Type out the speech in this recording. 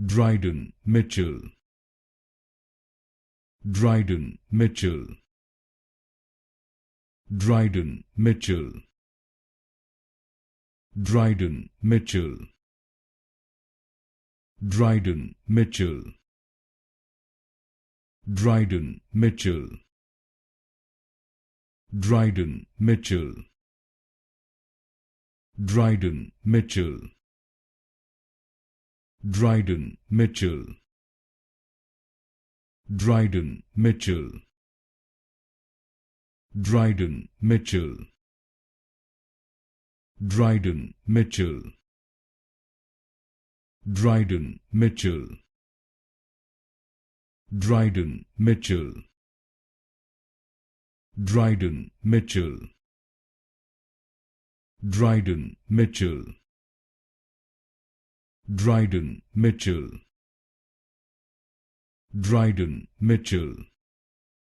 Dryden Mitchell. Dryden Mitchell. Dryden Mitchell. Dryden Mitchell. Dryden Mitchell. Dryden Mitchell. Dryden Mitchell. Dryden Mitchell. Dryden Mitchell. Dryden Mitchell. Dryden Mitchell. Dryden Mitchell. Dryden Mitchell. Dryden Mitchell. Dryden Mitchell. Dryden Mitchell. Dryden Mitchell. Dryden Mitchell.